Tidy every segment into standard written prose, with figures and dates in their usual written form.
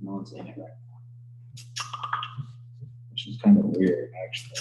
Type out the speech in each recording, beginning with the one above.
No one's in it right now, which is kind of weird, actually.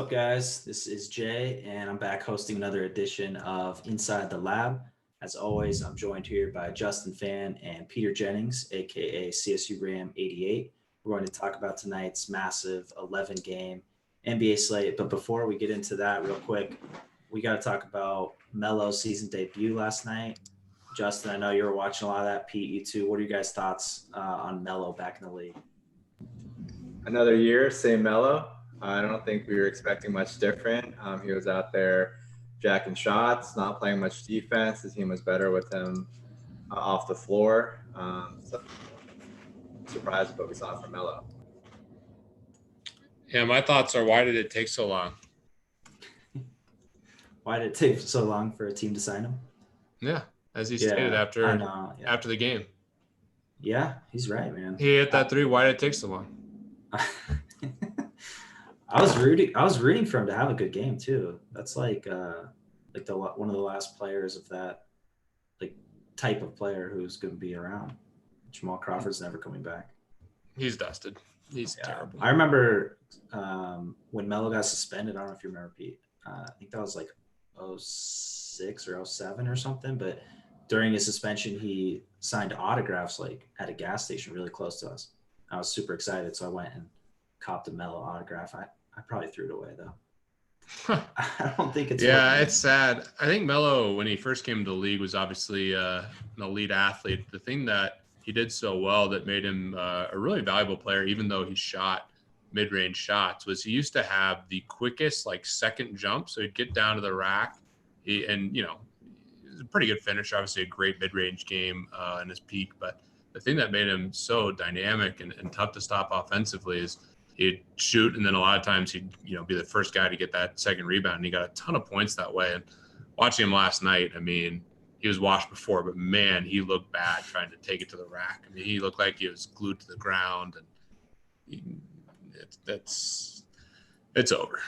What's up, guys? This is Jay, and I'm back hosting another edition of Inside the Lab. As always, I'm joined here by Justin Fan and Peter Jennings, aka CSU Ram 88. We're going to talk about tonight's massive 11-game NBA slate. But before we get into that, real quick, we got to talk about Melo's season debut last night. Justin, I know you were watching a lot of that. Pete, you too. What are you guys' thoughts on Melo back in the league? Another year, same Melo. I don't think we were expecting much different. He was out there jacking shots, not playing much defense. The team was better with him off the floor. So surprised with what we saw from Melo. Yeah, my thoughts are, why did it take so long? Why did it take so long for a team to sign him? Yeah, as he stated after the game. Yeah, he's right, man. He hit that three. Why did it take so long? I was rooting for him to have a good game too. That's like one of the last players of that like type of player who's going to be around. Jamal Crawford's never coming back. He's dusted. He's terrible. I remember when Melo got suspended. I don't know if you remember, Pete. I think that was like 06 or 07 or something. But during his suspension, he signed autographs like at a gas station really close to us. I was super excited, so I went and copped a Melo autograph. I probably threw it away though. I don't think it's. Yeah, it's sad. I think Melo, when he first came to the league, was obviously an elite athlete. The thing that he did so well that made him a really valuable player, even though he shot mid-range shots, was he used to have the quickest second jump. So he'd get down to the rack, he was a pretty good finisher. Obviously, a great mid-range game in his peak. But the thing that made him so dynamic and tough to stop offensively is he'd shoot, and then a lot of times he'd be the first guy to get that second rebound. And he got a ton of points that way. And watching him last night, I mean, he was washed before, but man, he looked bad trying to take it to the rack. I mean, he looked like he was glued to the ground, and it's over.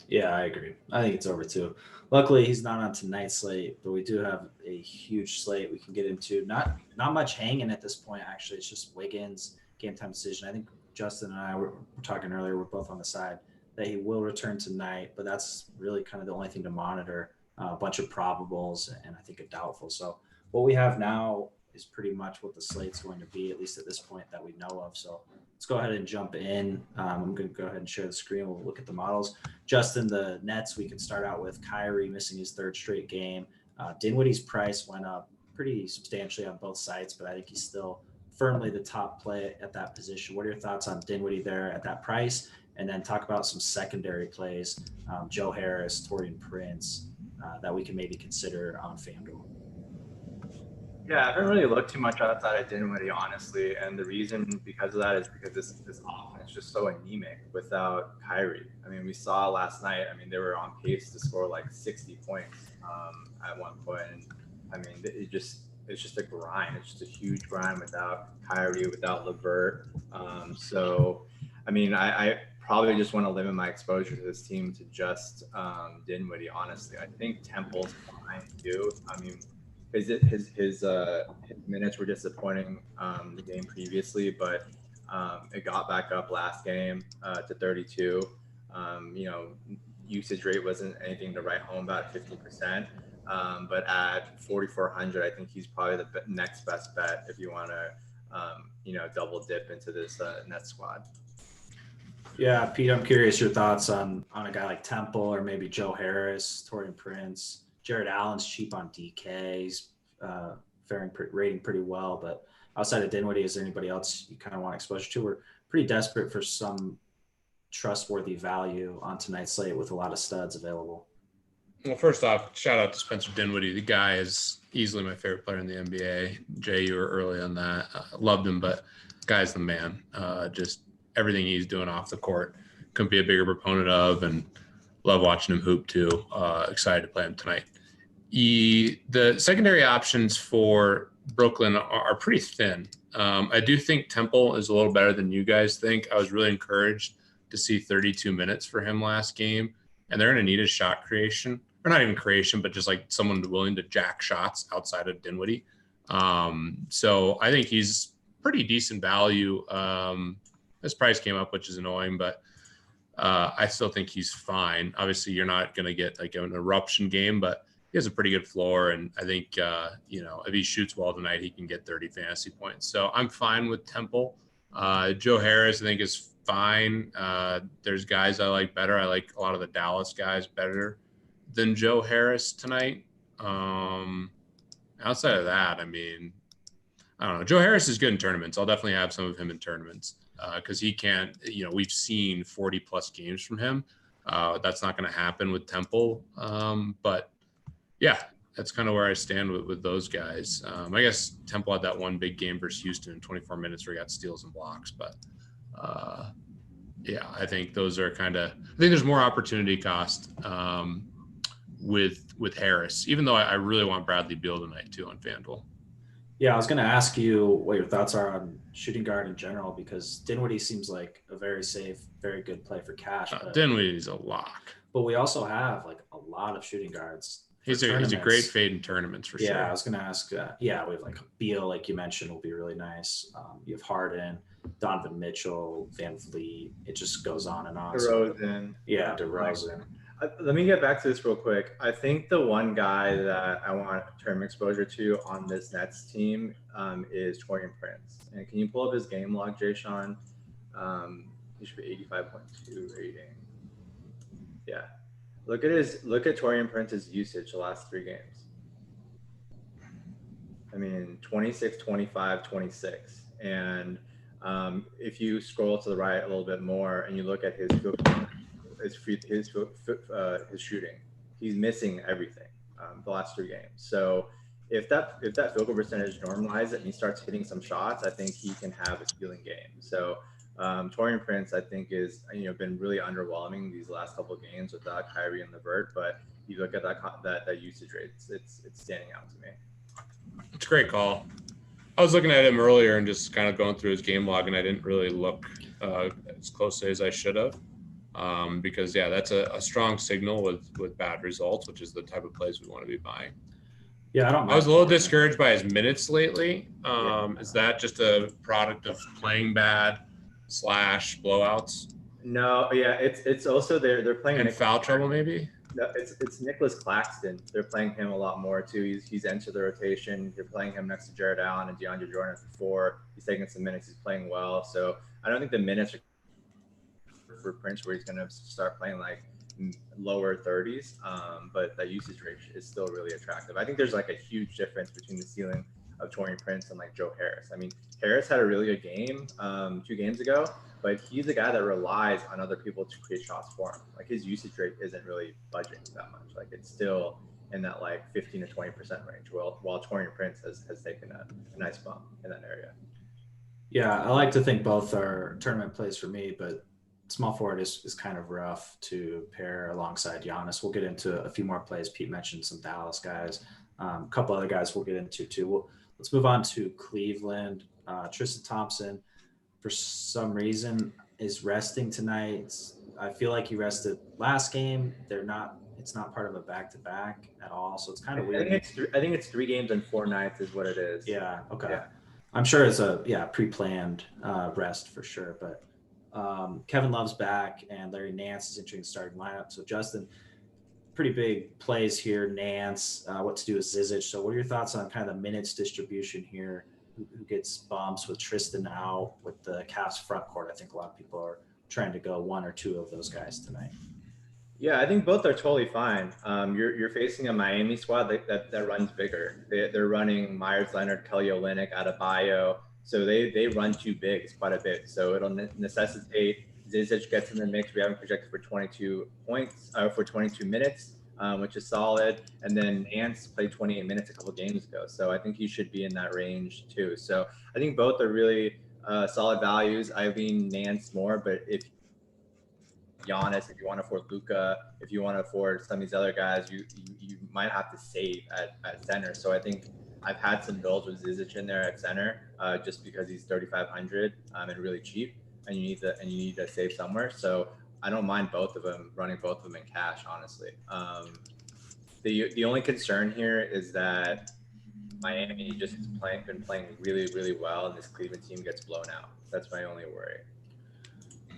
Yeah, I agree. I think it's over too. Luckily, he's not on tonight's slate, but we do have a huge slate we can get into. Not much hanging at this point, actually. It's just Wiggins, game time decision. I think Justin and I were talking earlier, we're both on the side that he will return tonight, but that's really kind of the only thing to monitor. A bunch of probables and I think a doubtful. So what we have now is pretty much what the slate's going to be, at least at this point that we know of. So let's go ahead and jump in. I'm going to go ahead and share the screen. We'll look at the models. Justin, the Nets, we can start out with Kyrie missing his third straight game. Dinwiddie's price went up pretty substantially on both sides, but I think he's still firmly the top play at that position. What are your thoughts on Dinwiddie there at that price? And then talk about some secondary plays, Joe Harris, Taurean Prince, that we can maybe consider on FanDuel. Yeah, I haven't really looked too much outside of Dinwiddie, honestly. And the reason because of that is because this offense is just so anemic without Kyrie. I mean, we saw last night, they were on pace to score 60 points at one point. And I mean, it's just a grind. It's just a huge grind without Kyrie, without LeVert. So, I probably just want to limit my exposure to this team to just Dinwiddie, honestly. I think Temple's fine too. His minutes were disappointing the game previously, but it got back up last game to 32. Usage rate wasn't anything to write home about, 50%. But at 4,400, I think he's probably the next best bet if you want to, double dip into this Nets squad. Yeah, Pete, I'm curious your thoughts on a guy like Temple or maybe Joe Harris, Taurean Prince. Jared Allen's cheap on DK. He's rating pretty well, but outside of Dinwiddie, is there anybody else you kind of want exposure to? We're pretty desperate for some trustworthy value on tonight's slate with a lot of studs available. Well, first off, shout out to Spencer Dinwiddie. The guy is easily my favorite player in the NBA. Jay, you were early on that. Loved him, but guy's the man. Just everything he's doing off the court, couldn't be a bigger proponent of, and love watching him hoop too. Excited to play him tonight. The secondary options for Brooklyn are pretty thin. I do think Temple is a little better than you guys think. I was really encouraged to see 32 minutes for him last game, and they're going to need his shot creation, or not even creation, but just someone willing to jack shots outside of Dinwiddie. So I think he's pretty decent value. His price came up, which is annoying, but I still think he's fine. Obviously, you're not going to get like an eruption game, but he has a pretty good floor. And I think, if he shoots well tonight, he can get 30 fantasy points. So I'm fine with Temple. Joe Harris, I think, is fine. There's guys I like better. I like a lot of the Dallas guys better than Joe Harris tonight. Outside of that, I mean, I don't know. Joe Harris is good in tournaments. I'll definitely have some of him in tournaments because he can't, we've seen 40 plus games from him. That's not going to happen with Temple. But yeah, that's kind of where I stand with those guys. I guess Temple had that one big game versus Houston in 24 minutes where he got steals and blocks. But yeah, I think those are I think there's more opportunity cost with Harris, even though I really want Bradley Beal tonight too on FanDuel. Yeah, I was going to ask you what your thoughts are on shooting guard in general, because Dinwiddie seems like a very safe, very good play for cash. Dinwiddie's a lock. But we also have like a lot of shooting guards. He's a great fade in tournaments for sure. Yeah, I was going to ask. We have like Beal, like you mentioned, will be really nice. You have Harden, Donovan Mitchell, Van Vliet. It just goes on and on. DeRozan. Yeah, DeRozan. Let me get back to this real quick. I think the one guy that I want term exposure to on this Nets team is Taurean Prince. And can you pull up his game log, Jay Sean? He should be 85.2 rating. Yeah. Look at Taurean Prince's usage the last 3 games. I mean, 26, 25, 26. And if you scroll to the right a little bit more and you look at his shooting, he's missing everything the last 3 games. So if that field goal percentage normalizes and he starts hitting some shots, I think he can have a stealing game. So Taurean Prince, I think, is been really underwhelming these last couple of games without Kyrie and LeVert. But you look at that usage rate, it's standing out to me. It's a great call. I was looking at him earlier and just kind of going through his game log, and I didn't really look as closely as I should have. Because that's a strong signal with bad results, which is the type of plays we want to be buying. Yeah, I was a little discouraged by his minutes lately. Is that just a product of playing bad / blowouts? No, yeah, it's also they're playing and foul trouble maybe. No, it's Nicholas Claxton. They're playing him a lot more too. He's entered the rotation. They're playing him next to Jared Allen and DeAndre Jordan at the 4. He's taking some minutes. He's playing well. So I don't think the minutes are for Prince where he's going to start playing like lower 30s, but that usage rate is still really attractive. I think there's like a huge difference between the ceiling of Taurean Prince and like Joe Harris. I mean, Harris had a really good game 2 games ago, but he's a guy that relies on other people to create shots for him. Like his usage rate isn't really budging that much. Like it's still in that like 15 to 20% range, while Taurean Prince has taken a nice bump in that area. Yeah, I like to think both are tournament plays for me, but small forward is kind of rough to pair alongside Giannis. We'll get into a few more plays. Pete mentioned some Dallas guys. A couple other guys we'll get into too. Let's move on to Cleveland. Tristan Thompson, for some reason, is resting tonight. I feel like he rested last game. It's not part of a back-to-back at all, so it's kind of weird. I think it's 3 games and 4 nights is what it is. Yeah, okay. Yeah. I'm sure it's a pre-planned rest for sure, but Kevin Love's back and Larry Nance is entering the starting lineup. So Justin, pretty big plays here. Nance, what to do with Zizic. So what are your thoughts on kind of the minutes distribution here? Who gets bumps with Tristan out with the Cavs front court? I think a lot of people are trying to go 1 or 2 of those guys tonight. Yeah, I think both are totally fine. You're facing a Miami squad that runs bigger. They're running Myers Leonard, Kelly Olynyk, Adebayo. So they run 2 bigs quite a bit. So it'll necessitate Zizic gets in the mix. We haven't projected for 22 points for 22 minutes, which is solid. And then Nance played 28 minutes a couple games ago. So I think he should be in that range too. So I think both are really solid values. I lean Nance more, but if Giannis, if you want to afford Luka, if you want to afford some of these other guys, you might have to save at center. So I think I've had some builds with Zizic in there at center, just because he's 3,500 and really cheap, and you need to save somewhere. So I don't mind running both of them in cash, honestly. The only concern here is that Miami just been playing really, really well, and this Cleveland team gets blown out. That's my only worry.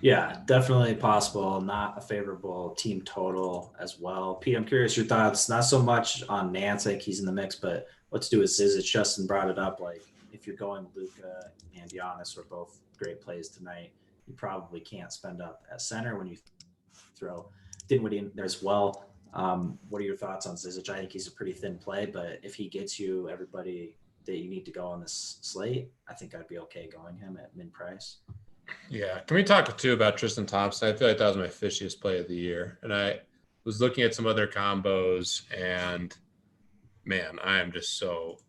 Yeah, definitely possible. Not a favorable team total as well. Pete, I'm curious your thoughts. Not so much on Nance, I think he's in the mix, but what to do with Zizic? Justin brought it up. Like, if you're going Luka and Giannis, were both great plays tonight, you probably can't spend up at center when you throw Dinwiddie in there as well. What are your thoughts on Zizic? I think he's a pretty thin play, but if he gets you everybody that you need to go on this slate, I think I'd be okay going him at min price. Yeah. Can we talk too about Tristan Thompson? I feel like that was my fishiest play of the year. And I was looking at some other combos, and man, I am just so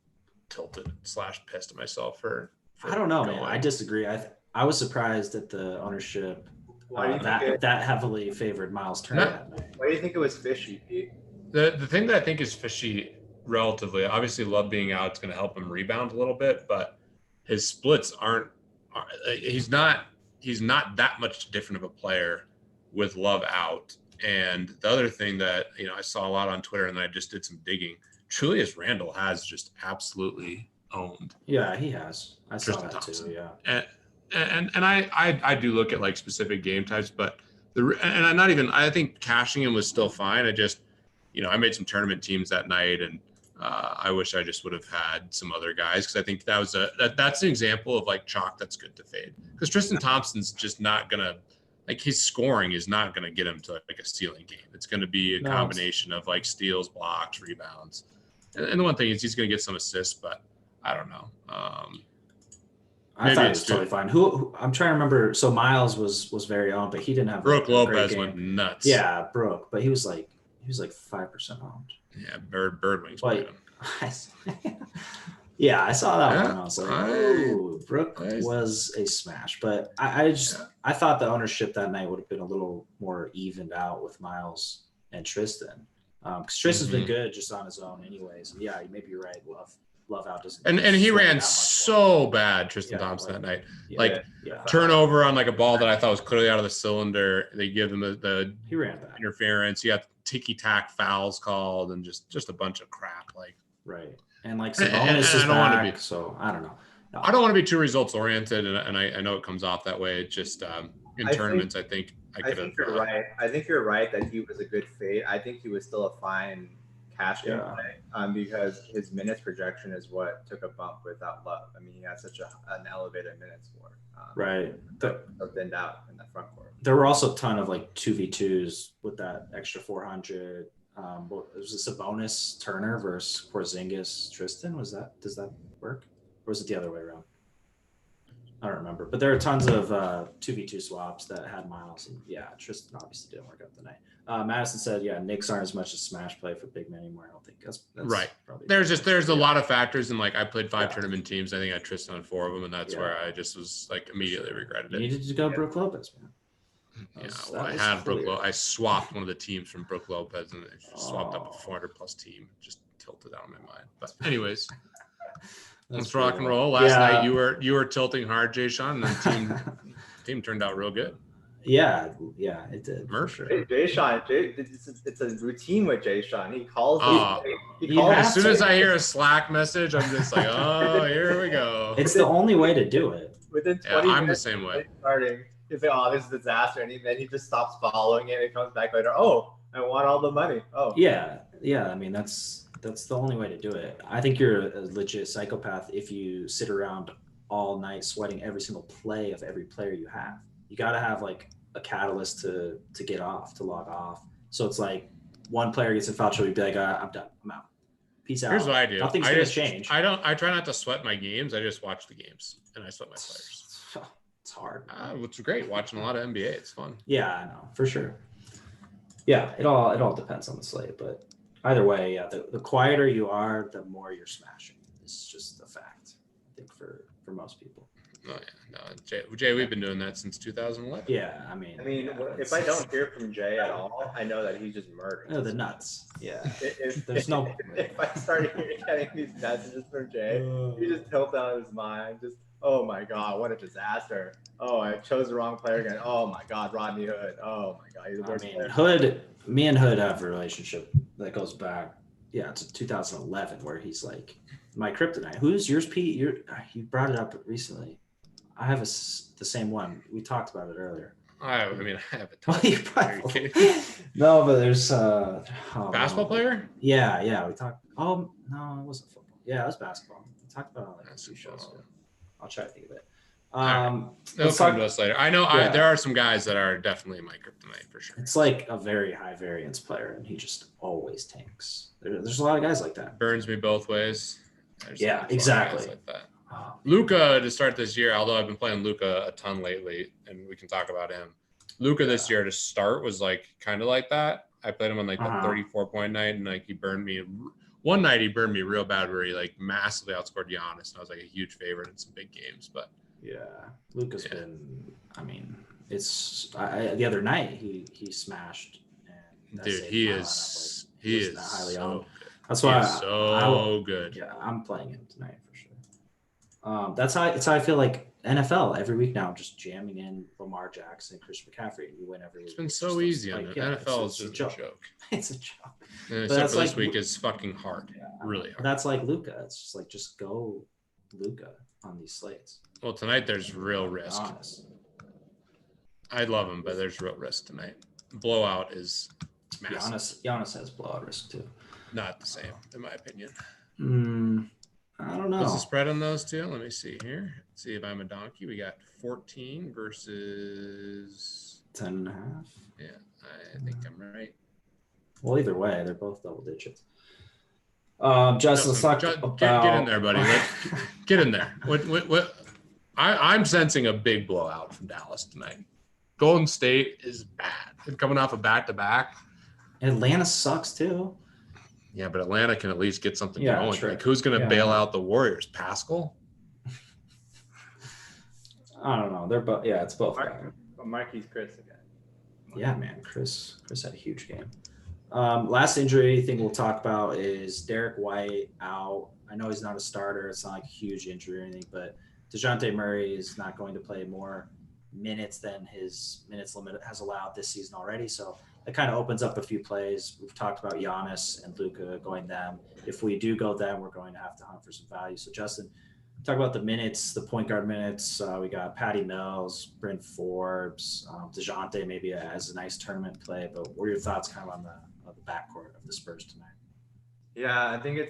tilted / pissed at myself for I don't know, going. man. I disagree. I was surprised at the ownership Why do you think that heavily favored Miles Turner that night. Why do you think it was fishy, Pete? The thing that I think is fishy relatively, obviously Love being out is going to help him rebound a little bit, but his splits he's not that much different of a player with Love out. And the other thing that, I saw a lot on Twitter and I just did some digging, Julius Randle has just absolutely owned. Yeah, he has. I saw Tristan that Thompson. too. Yeah. And I do look at like specific game types, but I think cashing him was still fine. I just, I made some tournament teams that night, and I wish I just would have had some other guys, because I think that's an example of like chalk that's good to fade, because Tristan Thompson's just not gonna, like, his scoring is not gonna get him to like a ceiling game. It's gonna be a combination of like steals, blocks, rebounds, and the one thing is he's gonna get some assists, but I don't know. I thought it was totally fine. Who I'm trying to remember. So Miles was very on, but he didn't have Brooke a great Lopez game. went nuts. Yeah, Brooke, but he was like 5% owned. Yeah, Bird Wings. But yeah, I saw that one. And I was like, Brooke Nice. was a smash. But I thought the ownership that night would have been a little more evened out with Miles and Tristan. Because Tristan's been good just on his own anyways. And yeah, maybe you're right. Love out doesn't. And he ran so bad, Tristan Thompson, that night. Yeah, Turnover on like a ball that I thought was clearly out of the cylinder. They give him the he ran bad. interference. You got ticky-tack fouls called and just a bunch of crap. Like, right. And like Sabonis is back, so I don't know. No. I don't want to be too results oriented, and I know it comes off that way. It just in tournaments, I think I could have. You're right. I think you're right that he was a good fade. I think he was still a fine cash game play, because his minutes projection is what took a bump without Love. I mean, he had such an elevated minutes for right. So thinned out in the front court. There were also a ton of like 2v2s with that extra 400. Was this a bonus Turner versus Porzingis Tristan? Does that work? Or was it the other way around? I don't remember. But there are tons of 2v2 swaps that had Miles. And yeah, Tristan obviously didn't work out the night. Madison said, yeah, Knicks aren't as much a smash play for big men anymore. I don't think that's right. Probably there's a lot of factors, and like I played 5 tournament teams. I think I had Tristan on 4 of them, and that's where I just was like immediately regretted it. You needed to go Brooke Lopez, man. I had Brooke Lopez. I swapped one of the teams from Brooke Lopez, and I swapped up a 400+ team. Just tilted out of my mind. But anyways, let's rock and roll. Last night you were tilting hard, Jay Sean, and the team turned out real good. Yeah, it did. Sure. Hey, Jay Sean, it's a routine with Jay Sean. He calls. As soon as I hear a Slack message, I'm just like, oh, here we go. It's the only way to do it. Within 20 I'm minutes the same way. Starting, he's like, oh, this is a disaster, and then he just stops following it. And he comes back later. Oh, I want all the money. Oh, yeah. I mean, that's the only way to do it. I think you're a legit psychopath if you sit around all night sweating every single play of every player you have. You got to have like a catalyst to get off, to log off. So it's like one player gets in foul trouble, you'd be like, I'm done, I'm out. Peace out. Here's what I do. Nothing's going to change. I try not to sweat my games. I just watch the games, and I sweat my players. It's hard. It's great watching a lot of NBA. It's fun. Yeah, I know, for sure. Yeah, it all depends on the slate, but either way, yeah, the quieter you are, the more you're smashing. It's just a fact, I think, for most people. Oh yeah, no, Jay, we've been doing that since 2011. Yeah, I mean, if I don't hear from Jay at all, I know that he's just murdering. No, the nuts. Yeah, if I start getting these messages from Jay, he just tilts out of his mind. Just, oh my God, what a disaster! Oh, I chose the wrong player again. Oh my God, Rodney Hood. Oh my God, he's the worst player. Hood. Me and Hood have a relationship that goes back, to 2011, where he's like my kryptonite. Who's yours, Pete? You brought it up recently. I have the same one. We talked about it earlier. I mean, I have a Well, ton. you Are you probably- kidding? no, but there's Basketball no. player? Yeah, we talked. Oh no, it wasn't football. Yeah, it was basketball. We talked about it like a few shows Basketball. ago. I'll try to think of it. right. They'll Let's come talk. to us later. I know Yeah. there are some guys that are definitely my kryptonite for sure. It's like a very high variance player, and he just always tanks. There's a lot of guys like that. Burns me both ways. There's Yeah, a lot of guys exactly. Like that. Oh, Luca to start this year, although I've been playing Luca a ton lately, and we can talk about him. Luca this year to start was like kind of like that. I played him on like the 34-point night, and like he burned me. One night he burned me real bad, where he like massively outscored Giannis, and I was like a huge favorite in some big games. But yeah, Luca's been. I mean, it's the other night he smashed. And dude, he is that highly so owned. good. That's He why is so good. Yeah, I'm playing him tonight for sure. That's how it's how I feel like NFL every week now. I'm just jamming in Lamar Jackson, Chris McCaffrey, and you win every week. It's been just so those- easy on like, the yeah, NFL. it's Is a just a joke. It's a joke. And But except that's for this like- week is fucking hard. Yeah, Really hard. That's like Luca. It's just like just go Luca on these slates. Well, tonight there's real risk. Honest. I love him, but there's real risk tonight. Blowout is massive. Giannis has blowout risk too. Not the same, in my opinion. I don't know. What's the spread on those two? Let me see here. Let's see if I'm a donkey. We got 14 versus 10.5. Yeah, I think I'm right. Well, either way, they're both double digits. Justin, let's talk about. Get in there, buddy. Get in there. What? I'm sensing a big blowout from Dallas tonight. Golden State is bad. They're coming off a back-to-back. Atlanta sucks too. Yeah, but Atlanta can at least get something Yeah, going. true. Like, who's going to Yeah. bail out the Warriors? Pascal? I don't know. They're both. Yeah, it's both. bad. Marquise Chris again. Yeah, man. Chris had a huge game. Last injury thing we'll talk about is Derek White out. I know he's not a starter. It's not like a huge injury or anything, but DeJounte Murray is not going to play more minutes than his minutes limit has allowed this season already. So that kind of opens up a few plays. We've talked about Giannis and Luka going them. If we do go them, we're going to have to hunt for some value. So Justin, talk about the minutes, the point guard minutes. We got Patty Mills, Bryn Forbes, DeJounte maybe as a nice tournament play. But what are your thoughts kind of on the backcourt of the Spurs tonight? Yeah, I think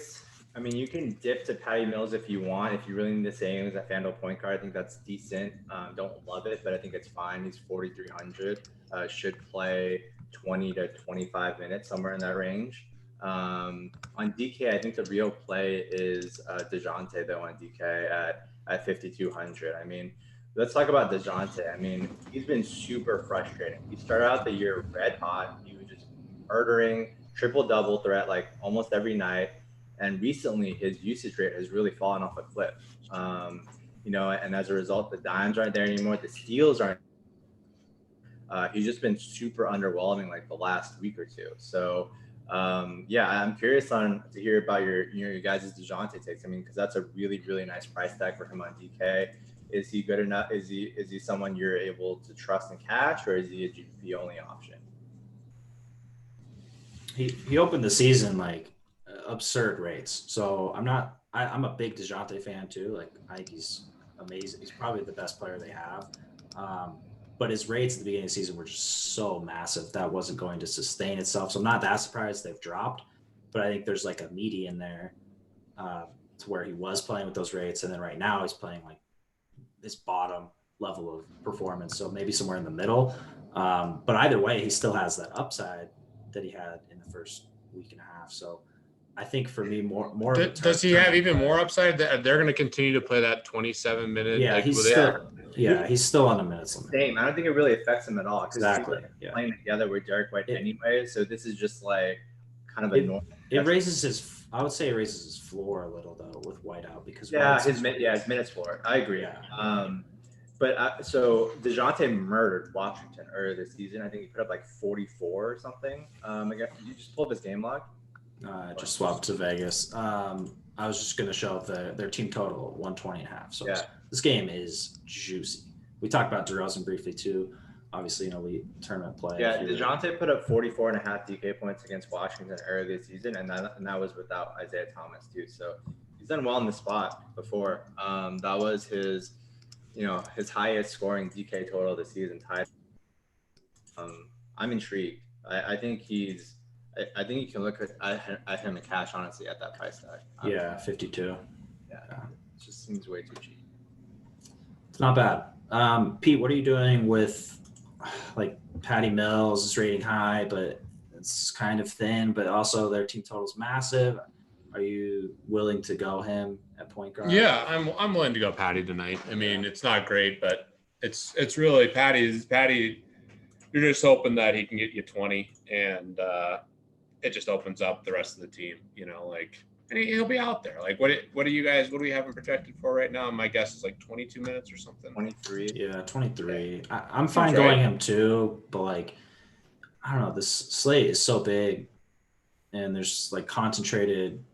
I mean, you can dip to Patty Mills if you want. If you really need to say him as a FanDuel point guard, I think that's decent. Don't love it, but I think it's fine. He's 4,300. Should play 20 to 25 minutes, somewhere in that range. On DK, I think the real play is DeJounte, though, on DK at 5,200. I mean, let's talk about DeJounte. I mean, he's been super frustrating. He started out the year red hot. He was just murdering, triple-double threat like almost every night. And recently, his usage rate has really fallen off a cliff. And as a result, the dimes aren't there anymore. The steals aren't. He's just been super underwhelming like the last week or two. So, I'm curious to hear about your guys' DeJounte takes. I mean, because that's a really, really nice price tag for him on DK. Is he good enough? Is he someone you're able to trust in cash, or is he a GPP only option? He opened the season like absurd rates. So I'm a big DeJounte fan too. Like I think he's amazing. He's probably the best player they have. But his rates at the beginning of the season were just so massive that wasn't going to sustain itself. So I'm not that surprised they've dropped, but I think there's like a median there to where he was playing with those rates. And then right now he's playing like this bottom level of performance. So maybe somewhere in the middle. But either way, he still has that upside that he had in the first week and a half. So I think for me, more. Does he have even more upside? They're going to continue to play that 27-minute. Yeah, he's still on the minutes limit. Same. I don't think it really affects him at all. Exactly. He's playing together with Derek White anyway. So this is just like kind of a normal. It raises his. I would say it raises his floor a little though with White out because his minutes floor. I agree. Yeah. So DeJounte murdered Washington earlier this season. I think he put up like 44 or something. Again, you just pulled his game log. Just swapped to Vegas. I was just going to show up their team total 120.5. So this game is juicy. We talked about DeRozan briefly too. Obviously, an elite tournament play. Yeah, DeJounte put up 44.5 DK points against Washington earlier this season, and that was without Isaiah Thomas too. So he's done well in the spot before. That was his highest scoring DK total this season, tied I'm intrigued. I think I think you can look at him in cash, honestly, at that price tag. Yeah, 52. Yeah. It just seems way too cheap. It's not bad. Pete, what are you doing with like Patty Mills is rating high, but it's kind of thin, but also their team total is massive. Are you willing to go him at point guard? Yeah, I'm willing to go Patty tonight. I mean, it's not great, but it's really Patty. You're just hoping that he can get you 20, and it just opens up the rest of the team. You know, like, and he'll be out there. Like, what do we have him projected for right now? My guess is like 22 minutes or something. 23. Yeah, 23. I'm fine That's right. going him too, but like, I don't know. This slate is so big, and there's like concentrated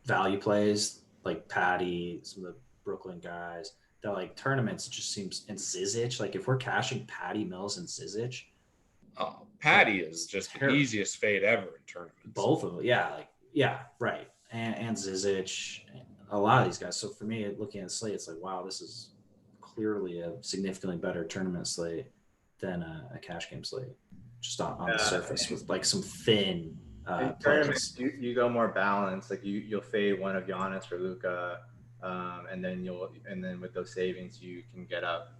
value plays like Patty, some of the Brooklyn guys. That like tournaments, it just seems, and Zizic. Like if we're cashing Patty Mills and Zizic, Oh, Patty is just the Terrible. easiest fade ever in tournaments. both of them, yeah, right, and Zizic, a lot of these guys. So for me, looking at the slate, it's like, wow, this is clearly a significantly better tournament slate than a cash game slate, just on the surface with like some thin In plays. tournaments, you go more balanced. Like you'll fade one of Giannis or Luka, and then with those savings, you can get up,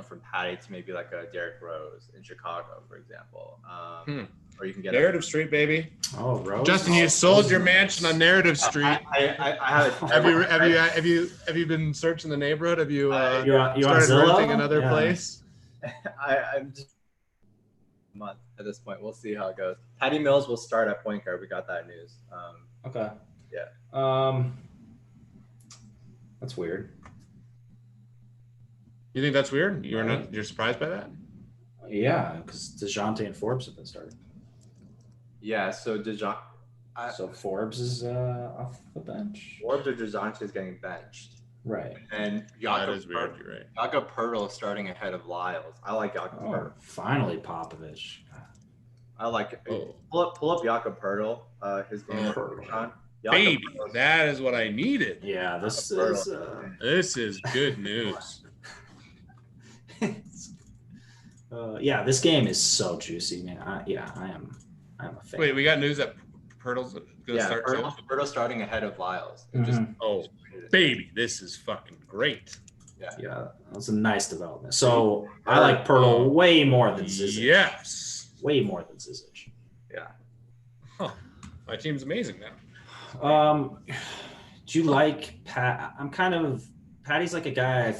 from Patty to maybe like a Derrick Rose in Chicago, for example. Or you can get Narrative Street, baby. Oh, Rose. Justin, you sold your mansion on Narrative Street. I have Have you been searching the neighborhood? Have you you on started Zillow? renting another Yeah. place? I'm just a month at this point. We'll see how it goes. Patty Mills will start at point guard. We got that news. Okay. Yeah. That's weird. You think that's weird? You're surprised by that? Yeah, because DeJounte and Forbes have been starting. Yeah. So DeJounte, So Forbes is off the bench. Forbes or DeJounte is getting benched, Right. and That is weird. You're right. Jakob Poeltl is starting ahead of Lyles. I like Jakob Oh, Poeltl. finally Popovich. I like it. Oh. Pull up Jakob Poeltl. His game. Poeltl. Sean. Jakob Baby, Poeltl. that is what I needed. Yeah, this Jakob is. Poeltl. This is good news. Yeah, this game is so juicy, man. I am a fan. Wait, we got news that Pirtle's going to Yeah, start too? Poeltl starting ahead of Lyles. It Mhm. just Oh, baby, this is fucking great. Yeah, that's a nice development. So I like Pirtle way more than Zizic. Yes. Way more than Zizic. Huh. My team's amazing now. Do you like Pat? Patty's like a guy.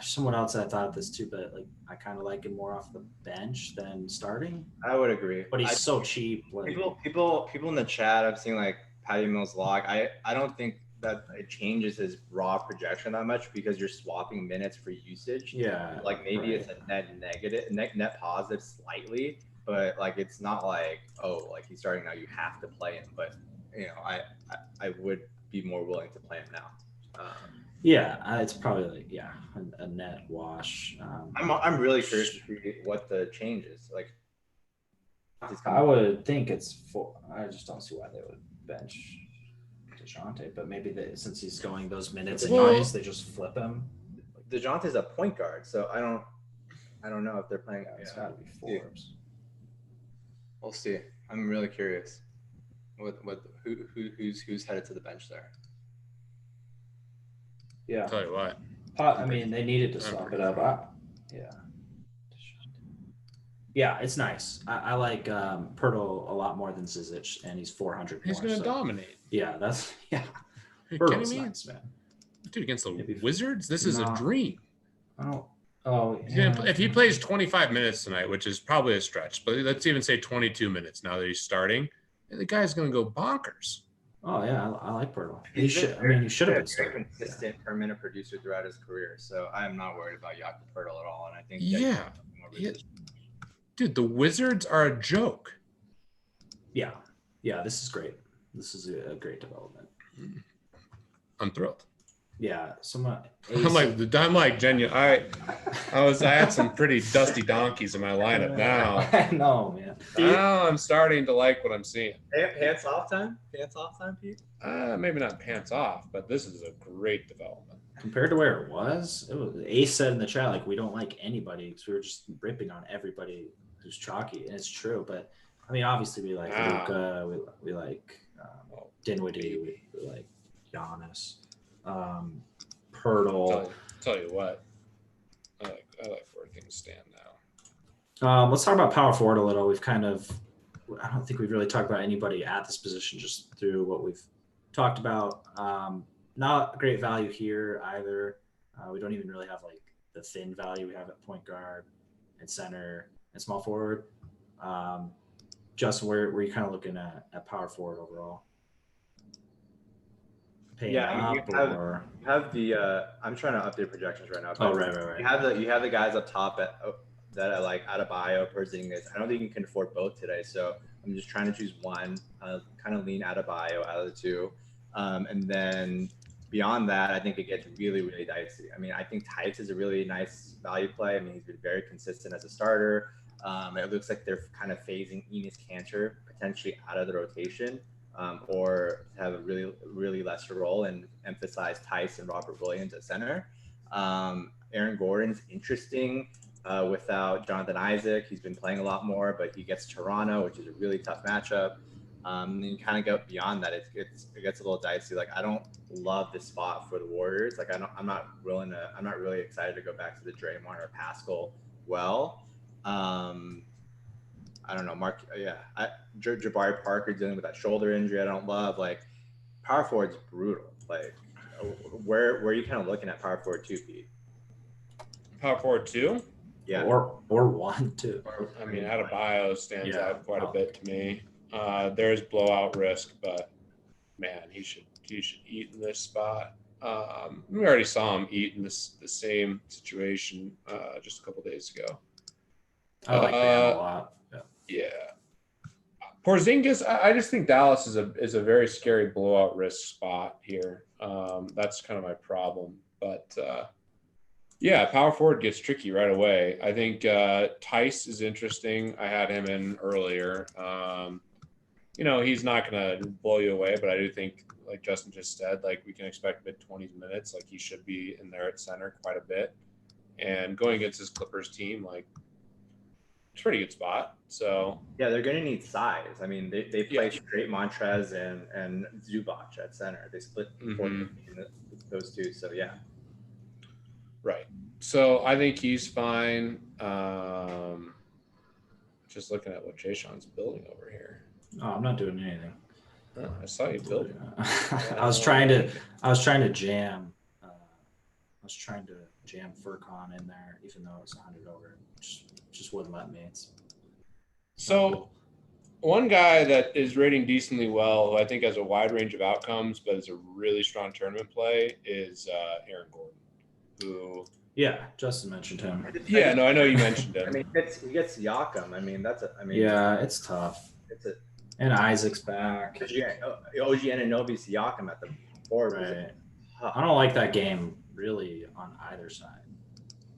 Someone else I thought of this too, but like I kind of like him more off the bench than starting. I would agree. But he's so cheap. Like, People in the chat, I've seen like Patty Mills log. I don't think that it changes his raw projection that much because you're swapping minutes for usage. yeah, Like maybe right. it's a net positive slightly, but like it's not like, oh, like he's starting now, you have to play him. But I would be more willing to play him now. Yeah, it's probably like a net wash. I'm really curious to see what the change is. Like I would think it's for. I just don't see why they would bench DeJounte, but maybe since he's going those minutes and Well- games, they just flip him. DeJounte's a point guard, so I don't know if they're playing. It's got to be Forbes. We'll see. I'm really curious. Who's headed to the bench there? Yeah, Tell you what. I mean they needed to swap it up. Yeah, it's nice. I like Pirtle a lot more than Zizic, and he's 400 He's more. going to so- dominate. Yeah, that's Are you Pirtle's kidding me? nice, man. Dude, against the Maybe- Wizards, this is a No. dream. Oh, He's gonna play- if he plays 25 minutes tonight, which is probably a stretch, but let's even say 22 minutes now that he's starting, the guy's going to go bonkers. Oh yeah, I like Pirtle. He should have been Very starting. consistent per minute producer throughout his career, so I am not worried about Jakob Poeltl at all. And I think Yeah. more Yeah. resistance. Dude, the Wizards are a joke. Yeah, this is great. This is a great development. I'm thrilled. Yeah, someone. I'm like genuine. I had some pretty dusty donkeys in my lineup now. I know, man. Now I'm starting to like what I'm seeing. Pants off time, Pete. Maybe not pants off, but this is a great development. Compared to where it was Ace said in the chat like we don't like anybody because we were just ripping on everybody who's chalky, and it's true. But I mean, obviously we like Wow. Luka, we like Dinwiddie, we like Giannis, Pirtle. Tell you what, I like where things stand now. Let's talk about power forward a little. I don't think we've really talked about anybody at this position just through what we've talked about. Not great value here either. We don't even really have like the thin value we have at point guard and center and small forward. Justin, where you kind of looking at power forward overall? Paying Yeah, you up or have the I'm trying to update projections right now. oh but right. You have the guys up top that are like Adebayo, Porzingis. I don't think you can afford both today, so I'm just trying to choose one. Kind of lean Adebayo out of the two, and then beyond that, I think it gets really, really dicey. I mean, I think Tice is a really nice value play. I mean, he's been very consistent as a starter. It looks like they're kind of phasing Enes Kanter potentially out of the rotation, or have a really, really lesser role and emphasize Tice and Robert Williams at center. Aaron Gordon's interesting without Jonathan Isaac. He's been playing a lot more, but he gets Toronto, which is a really tough matchup. And you kind of go beyond that. It gets a little dicey. Like, I don't love this spot for the Warriors. Like, I'm not really excited to go back to the Draymond or Pascal. I don't know, Jabari Parker dealing with that shoulder injury I don't love. Like, power forward's brutal. Like, where are you kind of looking at power forward 2, Pete? Power forward 2? Yeah. Or 1 too. I mean, Adebayo stands Yeah. out quite a bit to me. There's blowout risk, but man, he should eat in this spot. We already saw him eat in the same situation just a couple days ago. I like Bam a lot. Yeah. Porzingis, I just think Dallas is a very scary blowout risk spot here. That's kind of my problem. But yeah, power forward gets tricky right away. I think Tice is interesting. I had him in earlier. He's not going to blow you away, but I do think, like Justin just said, like we can expect mid-20s minutes. Like he should be in there at center quite a bit. And going against this Clippers team, like, it's a pretty good spot. So yeah, they're going to need size. I mean, they play straight Montrez and Zubac at center. They split those two. So yeah. Right. So I think he's fine. Just looking at what Jay Sean's building over here. Oh, I'm not doing anything. Oh, I saw you building. I was trying to jam. I was trying to jam Furcon in there, even though it was 100 over. Just wouldn't let me. So one guy that is rating decently well, who I think has a wide range of outcomes, but is a really strong tournament play, is Aaron Gordon. Who? Yeah, Justin mentioned him. I know you mentioned him. I mean, he gets Siakam. I mean, yeah, it's tough. And Isaac's back. OG Anunoby Siakam at the board. Right. I don't like that game really on either side.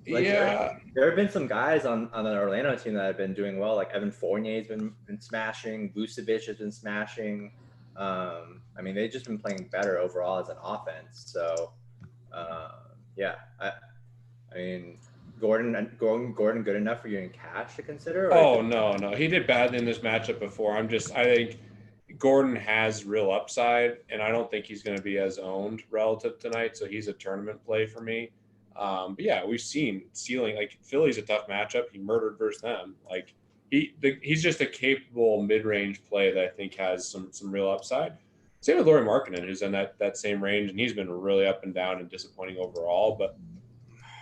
Like, there have been some guys on the Orlando team that have been doing well. Like Evan Fournier's been smashing. Vucevic has been smashing. I mean, they've just been playing better overall as an offense. So, yeah. I mean, Gordon good enough for you in cash to consider? Oh, no. He did badly in this matchup before. I think Gordon has real upside, and I don't think he's going to be as owned relative tonight. So he's a tournament play for me. But yeah, we've seen ceiling, like Philly's a tough matchup. He murdered versus them. Like he's just a capable mid-range play that I think has some real upside. Same with Lauri Markkanen, who's in that same range, and he's been really up and down and disappointing overall. But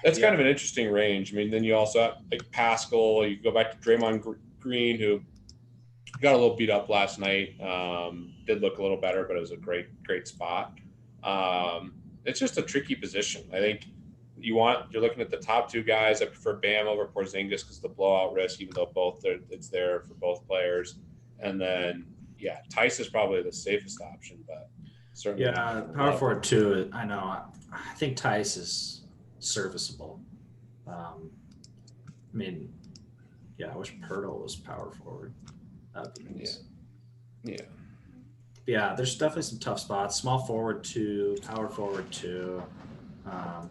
that's kind of an interesting range. I mean, then you also have like Pascal. You go back to Draymond Green, who got a little beat up last night. Did look a little better, but it was a great spot. It's just a tricky position. I think you're looking at the top two guys. I prefer Bam over Porzingis because the blowout risk, even though it's there for both players. And then Tice is probably the safest option, but certainly power forward too. I know. I think Tice is serviceable. I mean, I wish Pirtle was power forward. That'd be nice. Yeah, there's definitely some tough spots. Small forward 2, power forward 2,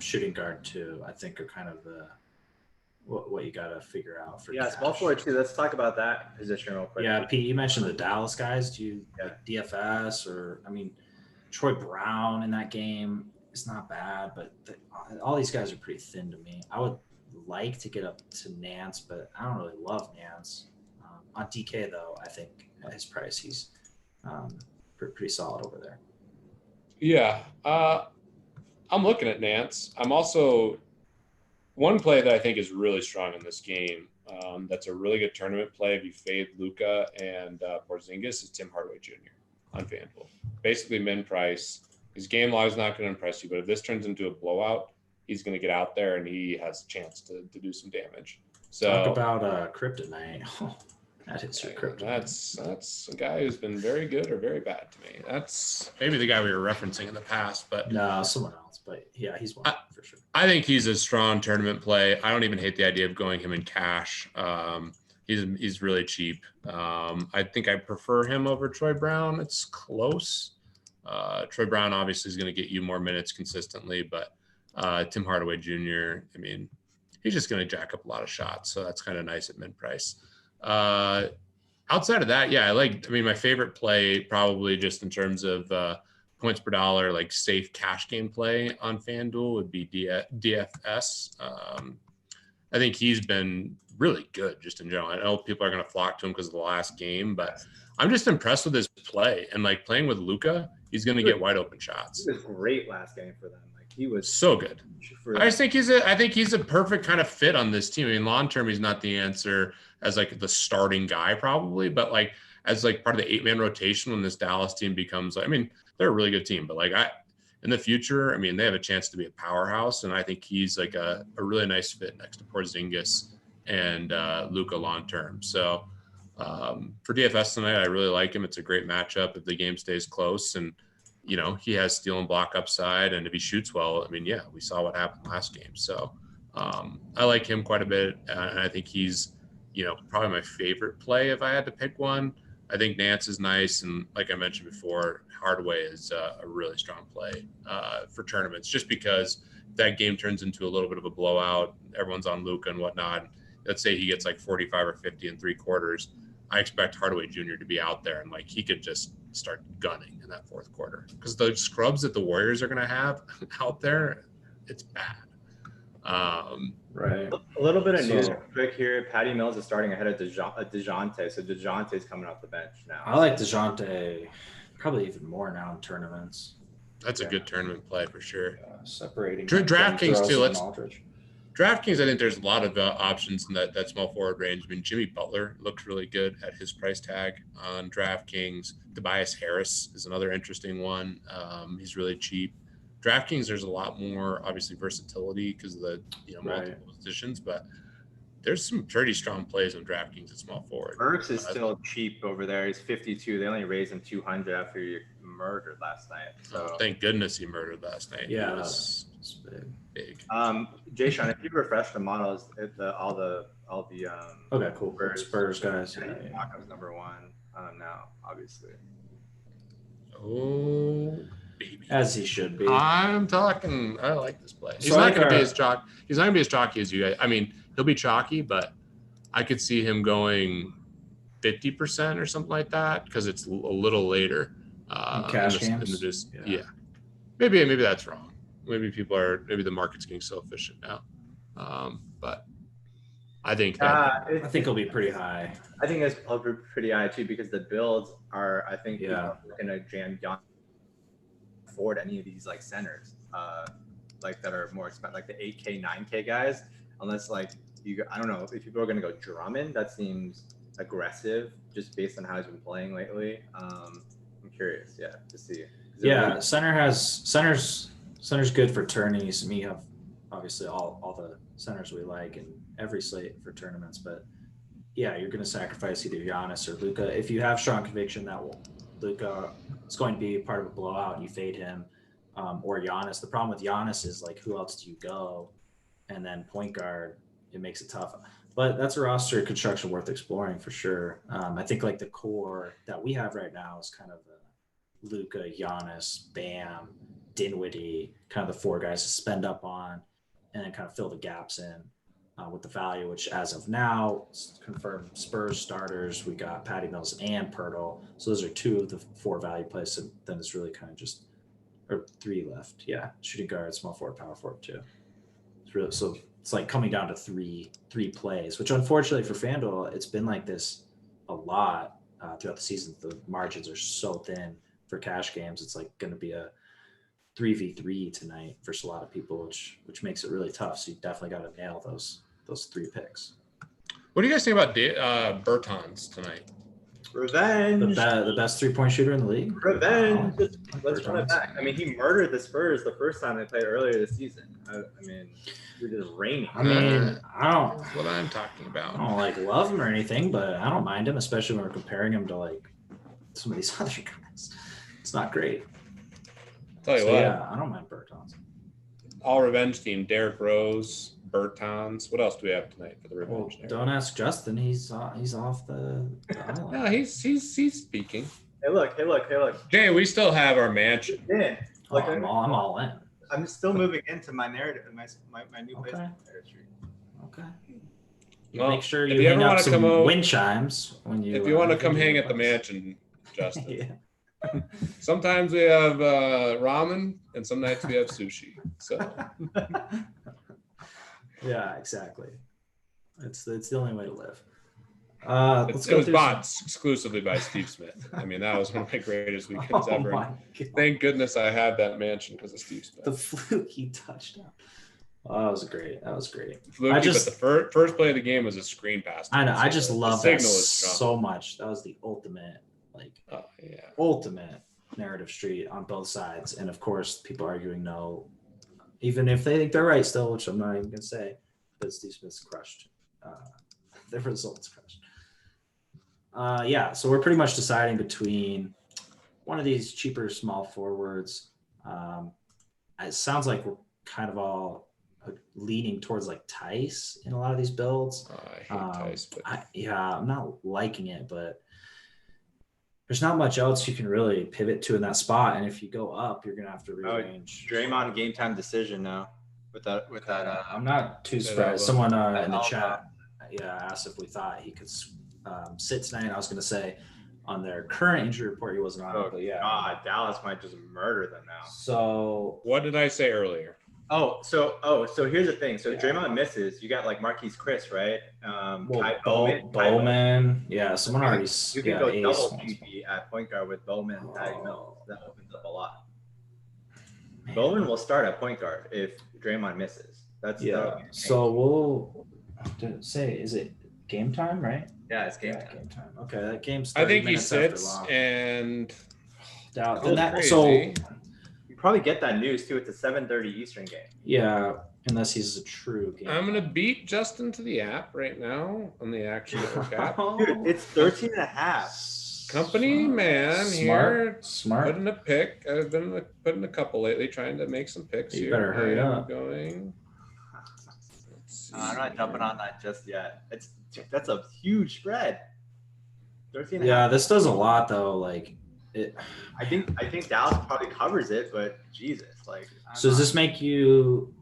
shooting guard 2. I think are kind of what you got to figure out for Yeah, small cash. forward too. Let's talk about that position real quick. Yeah, Pete, you mentioned the Dallas guys. Do you Yeah. like DFS or I mean, Troy Brown in that game is not bad, but all these guys are pretty thin to me. I would like to get up to Nance, but I don't really love Nance. On DK though, I think at his price, he's pretty solid over there. Yeah. I'm looking at Nance. I'm also one play that I think is really strong in this game. That's a really good tournament play. If you fade Luka and Porzingis, is Tim Hardaway Jr. on FanDuel. Basically, min price. His game log is not going to impress you, but if this turns into a blowout, he's going to get out there and he has a chance to do some damage. So Talk about Kryptonite. That is your Kryptonite. That's a guy who's been very good or very bad to me. That's Maybe the guy we were referencing in the past, but No, someone else, but yeah, he's one for sure. I think he's a strong tournament play. I don't even hate the idea of going him in cash. He's really cheap. I think I prefer him over Troy Brown. It's close. Troy Brown obviously is going to get you more minutes consistently, but Tim Hardaway Jr., I mean, he's just going to jack up a lot of shots. So that's kind of nice at mid price. Outside of that, yeah, my favorite play probably just in terms of points per dollar, like safe cash game play on FanDuel would be DFS. I think he's been really good just in general. I know people are going to flock to him because of the last game, but I'm just impressed with his play and like playing with Luka, he's going to get wide open shots. He was great last game for them. Like he was So good. for I think he's a perfect kind of fit on this team. I mean, long term, he's not the answer as like the starting guy probably, but like as like part of the 8-man rotation when this Dallas team becomes, I mean, they're a really good team, but like in the future, I mean, they have a chance to be a powerhouse, and I think he's like a really nice fit next to Porzingis and Luka long term. So for DFS tonight, I really like him. It's a great matchup if the game stays close, and you know he has steal and block upside, and if he shoots well, I mean, yeah, we saw what happened last game. So I like him quite a bit, and I think he's probably my favorite play if I had to pick one. I think Nance is nice, and like I mentioned before, Hardaway is a really strong play for tournaments, just because that game turns into a little bit of a blowout. Everyone's on Luka and whatnot. Let's say he gets like 45 or 50 in 3 quarters. I expect Hardaway Jr. to be out there and like he could just start gunning in that 4th quarter because the scrubs that the Warriors are going to have out there, it's bad. Right. a little bit of news So- quick here. Patty Mills is starting ahead of DeJounte, so DeJounte's coming off the bench now. I like DeJounte probably even more now in tournaments. That's a good tournament play for sure. Separating DraftKings, too, let's- Aldridge. DraftKings, I think there's a lot of options in that small forward range. I mean, Jimmy Butler looks really good at his price tag on DraftKings. Tobias Harris is another interesting one. He's really cheap. DraftKings, there's a lot more obviously versatility because of the multiple positions, but there's some pretty strong plays on DraftKings at small forward. Burks is still cheap over there. He's 52. They only raised him 200 after he murdered last night. So Thank goodness he murdered last night. Yeah, He was it's big. big. Jay Sean, if you refresh the models, all the Okay, cool. Spurs guys. Yeah, Yeah. Knockout's number 1 now, obviously. Oh, baby. As he should be. I'm talking. I like this play. He's So I not going to think be as chalky. He's not going to be as chalky as you guys. I mean, he'll be chalky, but I could see him going 50% or something like that because it's a little later. Cash in games? yeah. Maybe that's wrong. Maybe the market's getting so efficient now. But I think that I think he'll be pretty high. I think it's probably pretty high too because the builds are. I think Yeah. going to jam afford any of these like centers, like that are more expensive, like the 8K, 9K guys. Unless like I don't know if people are going to go Drummond. That seems aggressive just based on how he's been playing lately. I'm curious, to see. Yeah, center's good for tourneys. We have obviously all the centers we like in every slate for tournaments, but yeah, you're going to sacrifice either Giannis or Luka. If you have strong conviction that Luka is going to be part of a blowout and you fade him, or Giannis. The problem with Giannis is like, who else do you go? And then point guard, it makes it tough. But that's a roster construction worth exploring for sure. I think like the core that we have right now is kind of Luka, Giannis, Bam, Dinwiddie, kind of the 4 guys to spend up on and then kind of fill the gaps in. with the value, which as of now, confirmed Spurs starters. We got Patty Mills and Pirtle. So those are 2 of the 4 value plays. So then it's really kind of just, or 3 left. Yeah. Shooting guard, small forward, power forward too. It's really, so it's like coming down to three plays, which unfortunately for FanDuel, it's been like this a lot throughout the season. The margins are so thin for cash games. It's like going to be a 3v3 tonight for a lot of people, which makes it really tough. So you definitely got to nail those 3 picks. What do you guys think about Bertans tonight? Revenge. The best 3-point shooter in the league. Revenge. Wow. Let's run it back. I mean, he murdered the Spurs the first time they played earlier this season. I mean, he was just raining. I mean, That's what I'm talking I about. don't like love him or anything, but I don't mind him, especially when we're comparing him to like some of these other guys. It's not great. Tell you So, what, yeah, I don't mind Bertans. All revenge team: Derrick Rose, Bertans. What else do we have tonight for the Well, revenge? don't ask Justin. He's off the island. No, he's speaking. Hey, look. Jay, we still have our mansion. Yeah. Oh, I'm all in. I'm still moving into my narrative, my new place. Okay. on Narrative Street. Okay. Well, Make sure if you you hang ever up wanna some come out- wind chimes when you. If you want to come when hang you at the post. mansion, Justin. Yeah. Sometimes we have ramen, and some nights we have sushi. So Yeah, exactly. It's the only way to live. it was bought exclusively by Steve Smith. I mean, that was one of my greatest weekends Oh ever. my God. Thank goodness I had that mansion because of Steve Smith. The fluky touchdown. Oh, that was great. Fluky, I just- but the first play of the game was a screen pass. I know. I So just the love that signal is strong. so much. That was the ultimate, Oh, yeah. ultimate narrative street on both sides. And of course, people arguing no, even if they think they're right still, which I'm not even gonna say, but Steve Smith's crushed. The results crushed. Yeah, so we're pretty much deciding between one of these cheaper small forwards. It sounds like we're kind of all leaning towards like Tice in a lot of these builds. I hate Tice, but I'm not liking it, but there's not much else you can really pivot to in that spot. And if you go up, you're gonna have to rearrange. Draymond game time decision now. With that. I'm not too That surprised. elbow. Someone in That the elbow. chat, asked if we thought he could sit tonight. I was gonna say on their current injury report he wasn't on it, but yeah. God, Dallas might just murder them now. So what did I say earlier? So here's the thing. So Yeah. Draymond misses. You got like Marquise Chris, right? well, Kai Bowman, yeah, someone already. You can yeah, go Ace double wants- GP at point guard with Bowman and Patty Mills. That opens up a lot. Man. Bowman will start at point guard if Draymond misses. That'll Yeah. be the So we'll say, is it game time, right? yeah, it's game Yeah, time. game time. Okay, that game's. I 30 think he minutes after sits long. and Doubt- goes and that- crazy. so You probably get that news too. It's a 7:30 Eastern game. yeah, unless he's a true game. I'm gonna beat Justin to the app right now on the Action Network app. Dude, it's 13 and a half. Company man here, Smart. putting a pick. I've been putting a couple lately, trying to make some picks. You here. better hurry I am up. Going. Let's I'm not see. jumping on that just yet. That's a huge spread. 13 and a Yeah, half. this does a lot though. Like it. I think Dallas probably covers it, but Jesus, like. So does this make you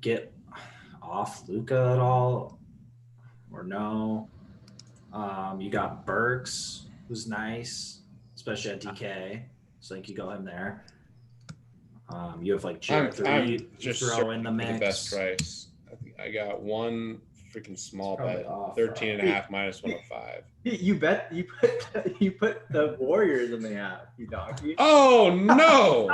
get off Luca at all, or no? You got Burks, who's nice, especially at DK. So like you go him there. You have like I'm J3. You just throw in the searching for mix. the best price. I got one freaking small It's probably bet, off, 13 and a half minus 105. You bet you put the Warriors in the app, you donkey. Oh no!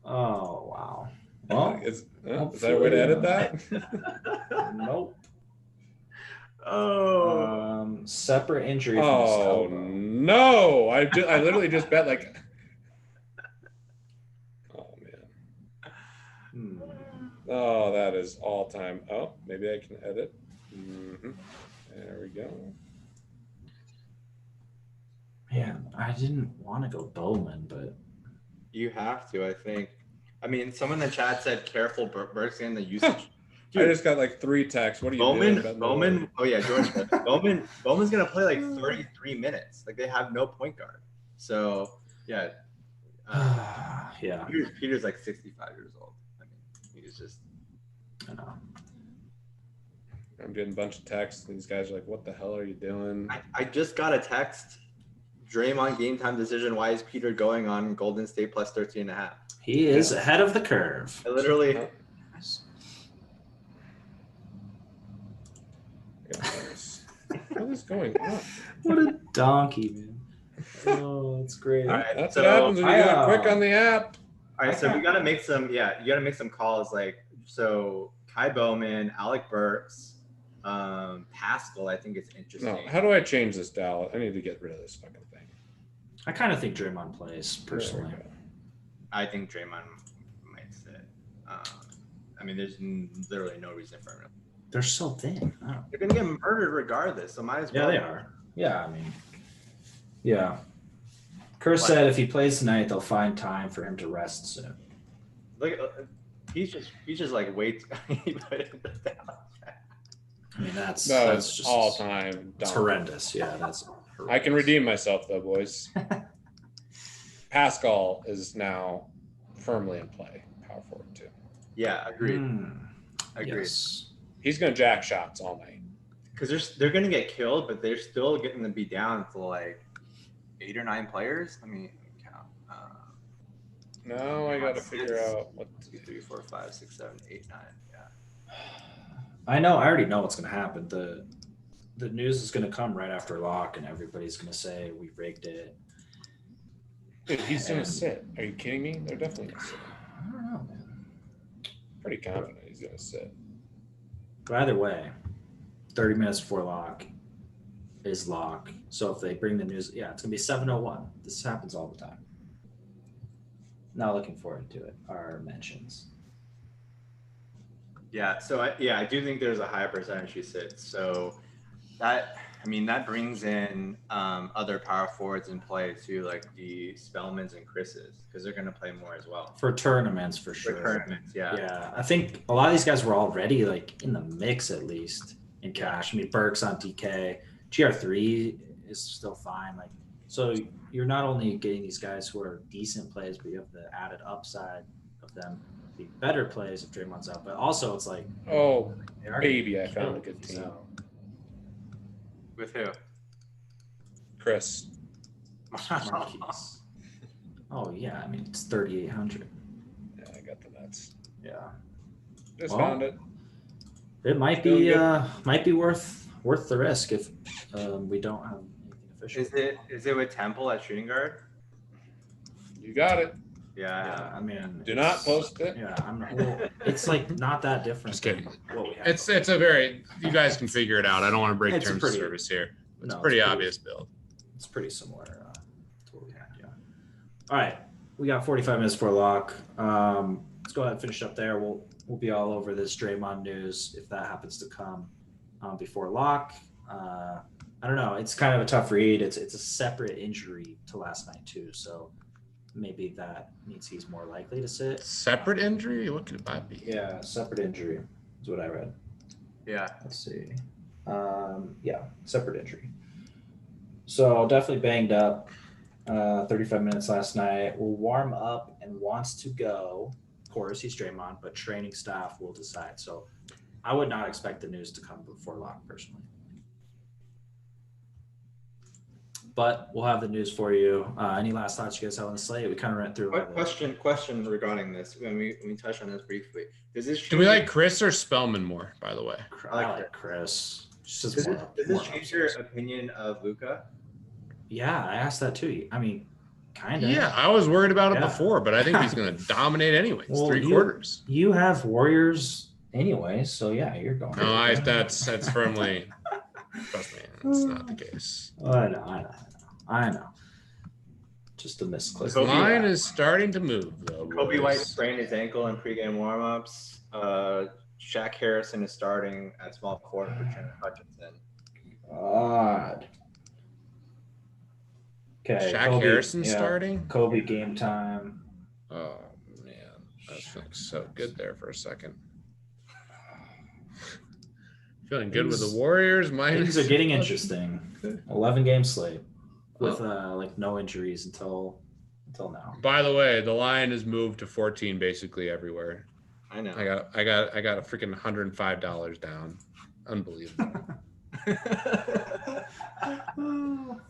Oh wow. Well, is that a way to edit that? nope. Oh. Separate injury. From his Oh elbow. no! I literally just bet like. Oh man! Hmm. Oh, that is all time. Oh, maybe I can edit. There we go. Man, I didn't want to go Bowman, but You have to, I think. I mean, someone in the chat said careful Burks in the usage. I just got like 3 texts. What are you doing? Betting the Bowman. Warriors? Oh yeah, George. Bowman's gonna play like 33 minutes. Like they have no point guard. So yeah, yeah, Peter's like 65 years old. I mean, he's just. I know. I'm getting a bunch of texts. These guys are like, "What the hell are you doing?" I just got a text. Draymond game time decision. Why is Peter going on Golden State plus 13.5? He is ahead of the curve. I literally. What is going on? What a donkey, man. Oh, it's great. All right, That's so, what happens when you go quick I, on the app. All right, so we got to make some. Yeah, you got to make some calls. Like so, Kai Bowman, Alec Burks, Pascal. I think it's interesting. No, how do I change this, Dal? I need to get rid of this fucking thing. I kind of think Draymond plays personally. There we go. I think Draymond might sit. I mean, there's literally no reason for him. They're so thin. I don't. They're gonna get murdered regardless, so might as Yeah, well. they are. Yeah, I mean, yeah. Kerr What? said if he plays tonight, they'll find time for him to rest soon. Look, he's just like wait. He put it in the Dallas. I mean, that's That's just all time. It's dumb. horrendous. Yeah, that's. I can redeem myself though, boys. Pascal is now firmly in play. Power forward too. Yeah, agreed. Agreed. Yes. He's gonna jack shots all night. Because they're gonna get killed, but they're still getting to be down to like 8 or 9 players. Let me count. Now I gotta figure out what 2, 3, 4, 5, 6, 7, 8, 9. Yeah. I know. I already know what's going to happen. The news is going to come right after lock, and everybody's going to say we rigged it. Dude, he's gonna And- sit. Are you kidding me? They're definitely gonna sit. I don't know, man. Pretty confident he's gonna sit. But either way, 30 minutes before lock is lock. So if they bring the news, yeah, it's gonna be 7:01. This happens all the time. Not looking forward to it. Our mentions. Yeah. So I do think there's a high percentage he sits. So that brings in other power forwards in play too, like the Spellmans and Chris's, because they're gonna play more as well. For tournaments, for For sure. tournaments, yeah. Yeah, I think a lot of these guys were already like in the mix at least in cash. I mean, Burks on DK, GR3 is still fine. Like, so you're not only getting these guys who are decent plays, but you have the added upside of them being better plays if Draymond's out. But also, it's like, Oh, they are baby, I gonna found a kill good you, team. so. With who? Chris. Marquise. Oh yeah, I mean it's 3,800. Yeah, I got the nuts. Yeah, Just Well, found it. it might Doing be good. worth the risk if we don't have anything official. Is it with Temple at shooting guard? You got it. Yeah, I mean, Do not it's- post it. Yeah, it's like not that different. Just kidding. than What we have. It's a very, you guys can figure it out. I don't want to break It's terms pretty- of service here. It's No, pretty obvious build. It's pretty similar to what we had. Yeah. All right, we got 45 minutes for lock. Let's go ahead and finish up there. We'll be all over this Draymond news if that happens to come before lock. I don't know. It's kind of a tough read. It's a separate injury to last night too, so maybe that means he's more likely to sit. Separate injury? What could it be? Yeah, separate injury is what I read. Yeah. Let's see. Yeah, separate injury. So definitely banged up. 35 minutes last night. Will warm up and wants to go. Of course, he's Draymond, but training staff will decide. So I would not expect the news to come before lock personally. But we'll have the news for you. Any last thoughts you guys have on the slate? We kind of ran through. a lot of it. Question regarding this. When we touched on this briefly. Does this Do we like Chris or Spellman more, by the way? I like Chris. Just does more- this more change your upstairs. opinion of Luca? Yeah, I asked that too. I mean, kind of. Yeah, I was worried about it Yeah. before, but I think he's going to dominate anyways. Well, 3 quarters. You have Warriors anyway, so yeah, you're going. No, that's firmly. Trust me, that's not the case. I know. Just a misclick. This Kobe line White. is starting to move, though. Kobe boys. White sprained his ankle in pregame warmups. Shaq Harrison is starting at small forward for Trent Hutchinson. God. Okay. Shaq Kobe, Harrison yeah, starting. Kobe game time. Oh man, that feeling so good there for a second. Feeling good with the Warriors. Things are getting interesting. 11 game slate with like no injuries until now. By the way, the line has moved to 14 basically everywhere. I know. I got a freaking $105 down. Unbelievable.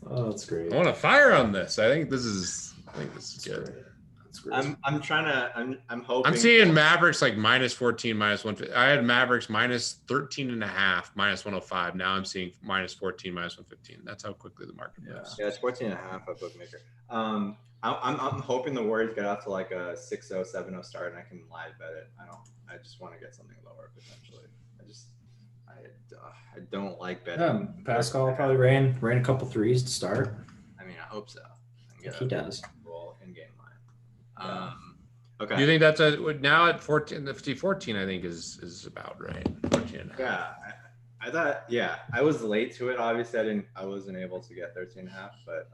Oh, that's great. I want to fire on this. I think this is That's good. great. That's great. I'm hoping. I'm seeing Mavericks like -14, -150. I had Mavericks -13.5, -105. Now I'm seeing -14, -115. That's how quickly the market moves. Yeah, it's 14.5 a bookmaker. I'm hoping the Warriors get out to like a 6-0, 7-0 start, and I can live bet it. I just want to get something lower potentially. I don't like betting. Yeah, Pascal probably ran a couple threes to start. I mean, I hope so. He does. Roll in game line. Okay. Do you think that's now at 14? The 14 I think is about right. 14.5. Yeah, I thought. Yeah, I was late to it. Obviously, I wasn't able to get 13.5, but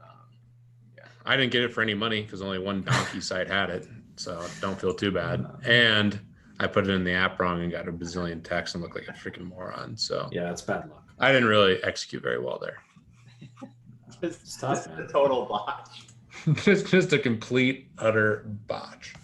yeah. I didn't get it for any money because only one donkey site had it, so don't feel too bad. And I put it in the app wrong and got a bazillion texts and looked like a freaking moron. So Yeah, it's bad luck. I didn't really execute very well there. It's tough, man. a total botch. just a complete utter botch.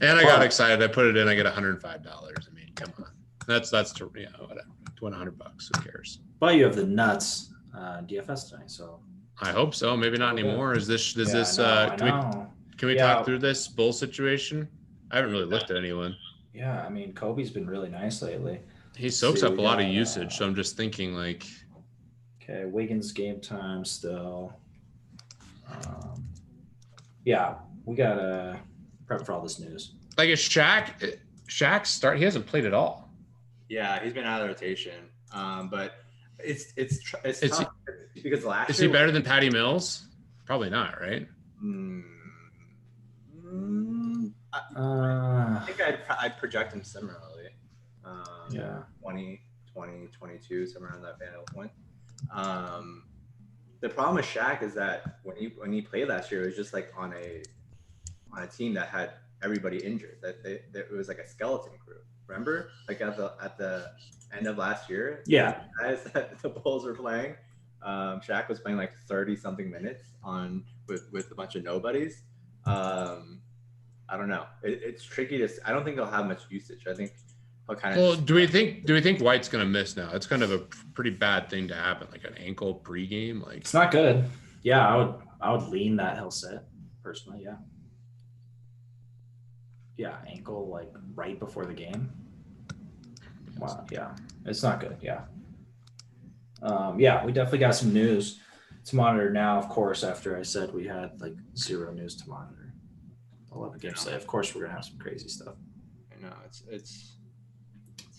And I got excited. I put it in. I get $105. I mean, come on. That's to whatever. To win $100. Who cares? But you have the nuts DFS tonight, so I hope so. Maybe not anymore. Is this? I Can know. we Yeah. talk through this bull situation? I haven't really looked at anyone. Yeah, I mean, Kobe's been really nice lately. He soaks See, up a lot of yeah. usage, so I'm just thinking like, Okay, Wiggins game time still. Yeah, we gotta prep for all this news. is Shaq start? He hasn't played at all. Yeah, he's been out of the rotation. But it's Is tough because last Is year. he better than Patty Mills? Probably not, right? I think I'd project him similarly. Yeah. 20, 22, somewhere around that vanilla point. The problem with Shaq is that when he played last year, it was just like on a team that had everybody injured. That it was like a skeleton crew. Remember, like at the end of last year, Yeah. guys that the Bulls were playing, Shaq was playing like 30 something minutes with a bunch of nobodies. I don't know. It's tricky to. I don't think they'll have much usage. I think he'll kind of. Well, do we think White's gonna miss now? It's kind of a pretty bad thing to happen, like an ankle pregame. Like It's not good. Yeah, I would lean that he'll sit personally. Yeah. Yeah, ankle like right before the game. Wow. Yeah, it's not good. Yeah. Yeah, we definitely got some news to monitor now. Of course, after I said we had like 0 news to monitor. 11 games slate. Of course, we're gonna have some crazy stuff. I know it's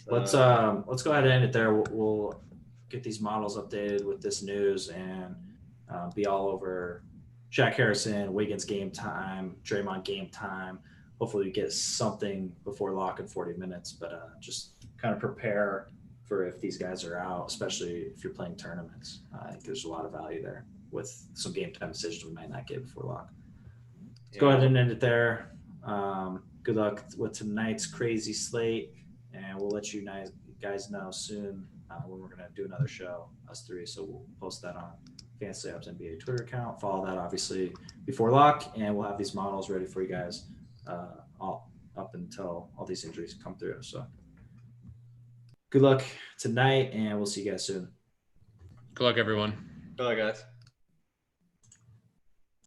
Let's go ahead and end it there. We'll get these models updated with this news and be all over Shaq Harrison, Wiggins game time, Draymond game time. Hopefully we get something before lock in 40 minutes, but just kind of prepare for if these guys are out, especially if you're playing tournaments. I think there's a lot of value there with some game time decisions we might not get before lock. Let's go ahead and end it there. Good luck with tonight's crazy slate, and we'll let you guys know soon when we're going to do another show, us three. So we'll post that on Fantasy Labs NBA Twitter account. Follow that, obviously, before lock, and we'll have these models ready for you guys all up until all these injuries come through. So good luck tonight, and we'll see you guys soon. good luck, everyone. Good luck, guys.